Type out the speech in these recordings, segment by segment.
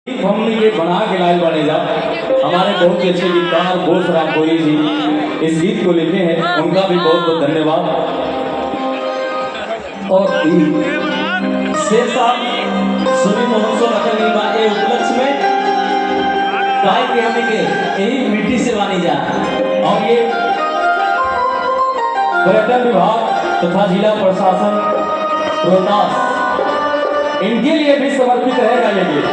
हमने ये बना के लाइव बने जा हमारे बहुत ही अच्छे गीतकार घोष रामपुरी जी इस गीत को लिखे हैं, उनका भी बहुत बहुत धन्यवाद। और शेर साहब सुनी महोत्सव रखने बा ए उपलक्ष्य में गाय के हमें के यही मिट्टी से बनी जा। और ये पर्यटन विभाग तथा जिला प्रशासन रोहतास इनके लिए भी समर्पित रहेगा ये गीत।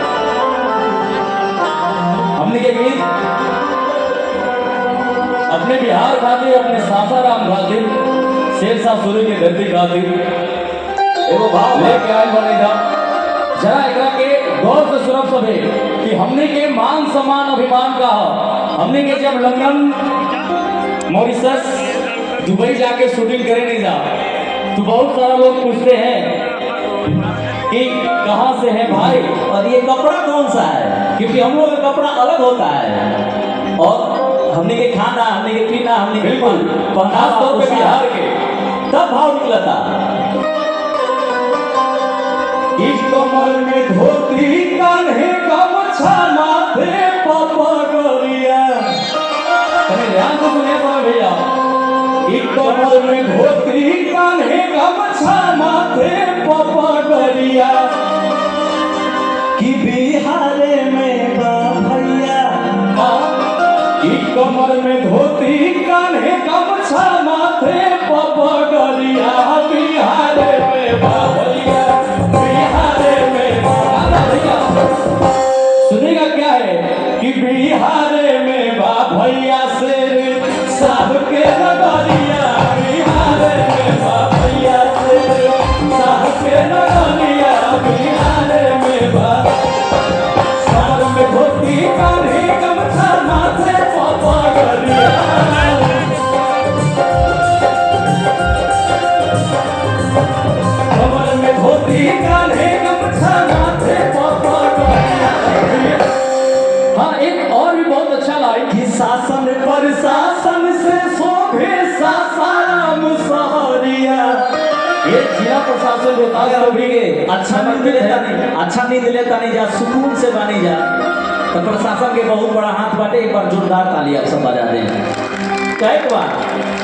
हमने के गीत अपने बिहार खातिर, अपने सासाराम खातिर, शेरशाह सूरी की धरती खातिर एगो भाव लेके आए बनेगा। जरा एकरा के गौर से सुनब सभे कि हमने के मान सम्मान अभिमान का हमने के जब लंदन मॉरिशस दुबई जाके शूटिंग करे नहीं जा तो बहुत सारा लोग पूछते हैं कि कहाँ से है भाई और ये कपड़ा कौन सा है, क्योंकि हम लोग का कपड़ा अलग होता है और हमने के खाना, हमने के पीना, हमने के खास तौर पे बिहार के तब भाव निकलता। इस कमर में धोती कान्हे गमछा माथे पगड़िया, ध्यान से सुनिए भैया। इस कमर में धोती कान्हे गमछा माथे पगड़िया कि बिहारे में बा भैया। इस कमर में धोती कान्हे गमछा माथे पगड़िया बिहारे में बा भैया, बिहारे में बा भैया। सुनेगा क्या है कि बिहारे में बा भैया शेर साहब के नगरिया, बिहारे में बा भैया शेर साहब के नगरिया, बिहारे में बा। सर में धोती कान्हे गमछा माथे पगड़िया, कमर में धोती कान्हे गमछा माथे पगड़िया। हाँ, एक और भी बहुत अच्छा लाइन कि शासन प्रशासन से शोभे सासाराम सहरिया। ये जिला प्रशासन रोहतास भी के अच्छा नींद लेता नहीं जा, सुकून से बनी जा। तो प्रशासन के बहुत बड़ा हाथ बाटे, एक बार जोरदार ताली आप सब बजा दें। कई बार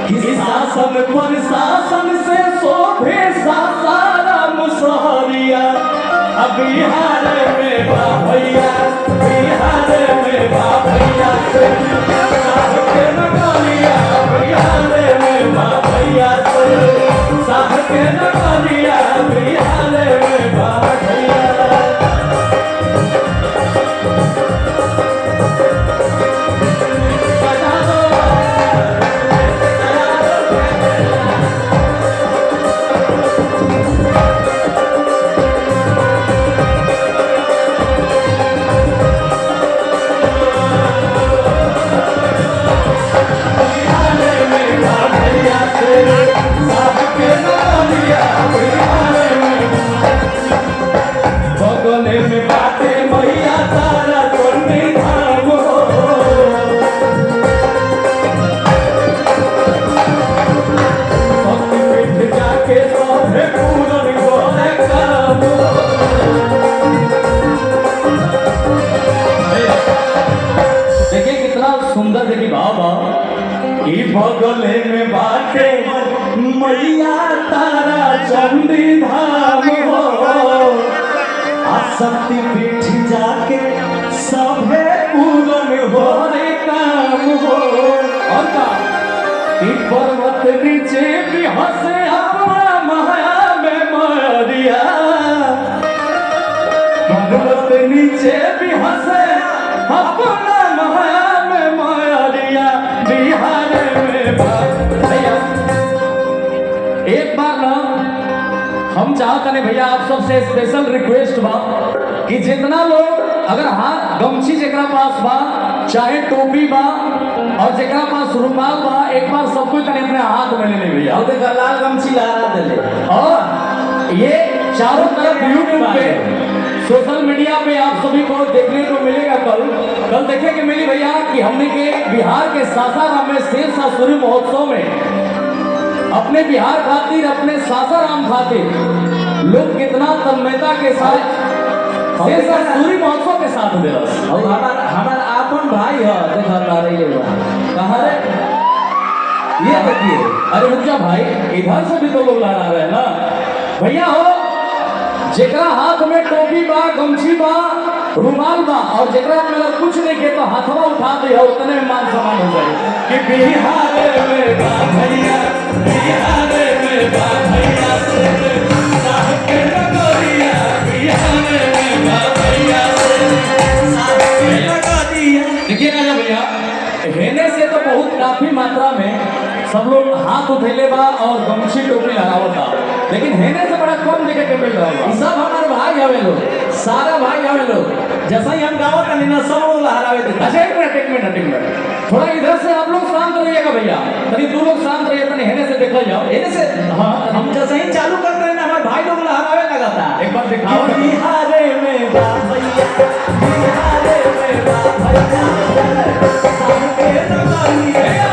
कि शासन प्रशासन से शोभे सासाराम सहरिया, बिहार में बा भैया, बिहार में बा भैया साहब के नगरिया, बिहार में बा भैया साहब के नगरिया, बिहार में बा भैया। बगले में बाटे मैया तारा चंडी धाम हो, शक्ति पीठ जाके सभे पूरन हो रे काम हो। और का पर्वत नीचे भी हंसे अपना माया में मरिया, पर्वत नीचे भी हंसे अपना माया में मरिया, बिहार भैया। एक बार ना हम चाहते हैं भैया आप सबसे स्पेशल रिक्वेस्ट बा कि जितना लोग अगर हाथ गमछी जेकरा पास बा, चाहे टोपी बा और जेकरा पास रुमाल बा, एक बार सब कोई अपने हाथ में ले ले भैया। और देखा लाल गमछी लहरा दे। और ये चारों तरफ यूट्यूब पे सोशल मीडिया पे आप सभी को देखने को मिलेगा। कल देखे कि मिली भैया कि हमने के बिहार के सासाराम में शेरशाह सूरी महोत्सव में अपने बिहार खातिर, अपने सासाराम खातिर लोग कितना तन्मयता के साथ से सूरी महोत्सव के साथ दे रहा और हमार आपन भाई है देखा ला रही है कहाँ रे ये देखिए अरे रुक जा भाई इधर से भी तो लोग ला रहे हैं ना भैया हो जेकरा हाथ में टोपी बा गमछी बा रुमाल बा और जेकरा में अगर कुछ नहीं के तो हाथवा उठा दे हो उतने में मान सम्मान हो जाए कि बिहार में बा भैया बिहार में बा भैया साहब के नगरिया बिहार में बा भैया साहब के नगरिया देखिए ना भैया हेने से तो बहुत काफी मात्रा में सब लोग हाथ उठेले बा और गमछी टोपी लगावता लेकिन हेने से बड़ा कम देखे के मिल रहा बा सब हमारे भाई हवे लोग सारा भाई हवे लोग जैसा ही हम गावत नहीं ना सब लोग लहरावे थे अच्छा एक मिनट थोड़ा इधर से आप लोग शांत रहिएगा भैया तभी दो लोग शांत रहिए तनी हेने से देखल जाओ हेने से हाँ हम जैसे ही चालू करते हैं ना हमारे भाई लोग लहरावे लगाता एक बार दिखाओ बिहार में बा भैया बिहार में बा भैया साहब के नगरिया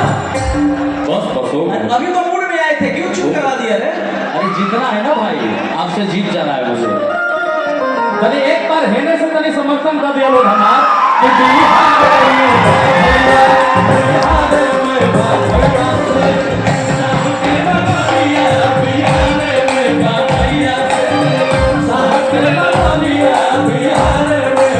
बस बसो अभी तो मूड में आए थे क्यों चुप करा दिया रे अरे जीतना है ना भाई आपसे जीत जाना है मुझे तनी एक बार हेने से तनी समर्थन कर दिया लोग हमार कि बिहार में भैया बिहार में भैया साहब के नगरिया बिहार में भैया साहब के नगरिया बिहार में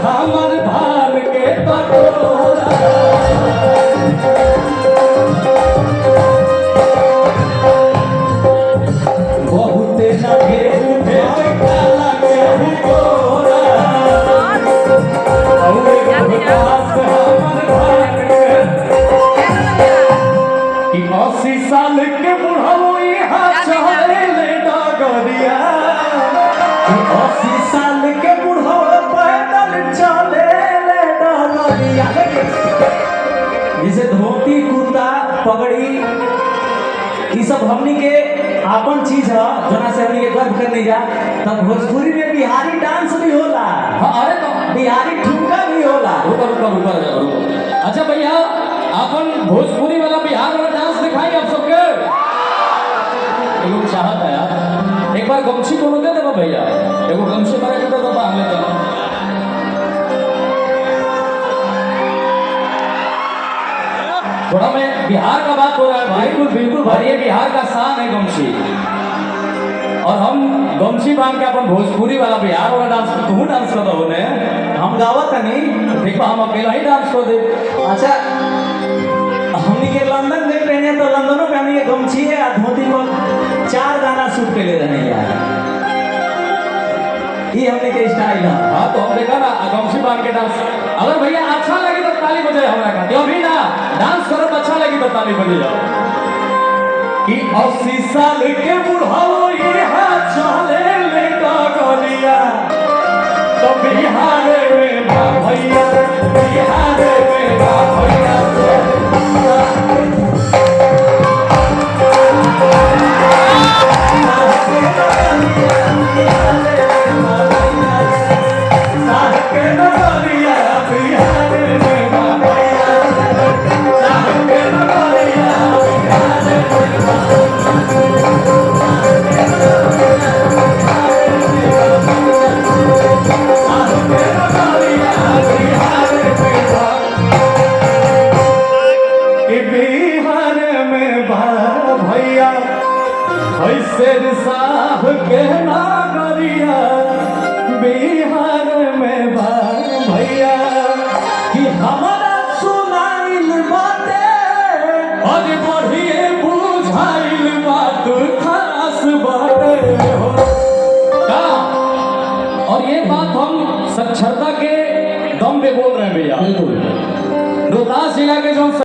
हमर धान के पटोरा बहुत लगे उठे काला के गोरा रोहतास हमर धान के 80 साल के बुढ़ऊ यहाँ चले ले डगरिया 80 साल के बुढ़ो पैदल चले ले डगरिया जैसे धोती कुर्ता पगड़ी ये सब हमनी के आपन चीज है जना से हमनी के गर्व करने जा तब भोजपुरी में बिहारी डांस भी होला अरे तो बिहारी ठुमका भी होला रुको अच्छा भैया अपन भोजपुरी वाला बिहार वाला डांस दिखाई आप सबके लोग चाहत है यार एक बार गमछी कोनो दे देबो भैया एगो गमछी मारे के दे दो हमें तो थोड़ा मैं बिहार का बात हो रहा है भाई बिल्कुल भाई ये बिहार का शान है गमछी और हम गमछी बांध के अपन भोजपुरी वाला बिहार वाला डांस तू डांस कर दो ने हम गावत नहीं देखो हम अकेला ही डांस कर दे अच्छा हमनी के लंदन गए पहने तो लंदनों पे हमनी के गमछी है और धोती को 4 गाना शूट के ले रहे यार ये हमने के स्टाइल है हाँ तो हम देखा ना गमछी बांध के डांस अगर भैया अच्छा लगे तो ताली बजाए हमारा खाते अभी ना डांस करो तो अच्छा लगी तो ताली बजाओ कि 80 साल के बुढ़ाओ यहाँ चले ले डगरिया तो बिहार में बा भैया बिहार में बा भैया शेर साह के नागरिया बिहार में बा भैया कि हमारा सुनाइल बाते और बढ़िए बुझाइल बात खास बाते हो का और ये बात हम साक्षरता के दम पे बोल रहे हैं भैया रोहतास जिला के जो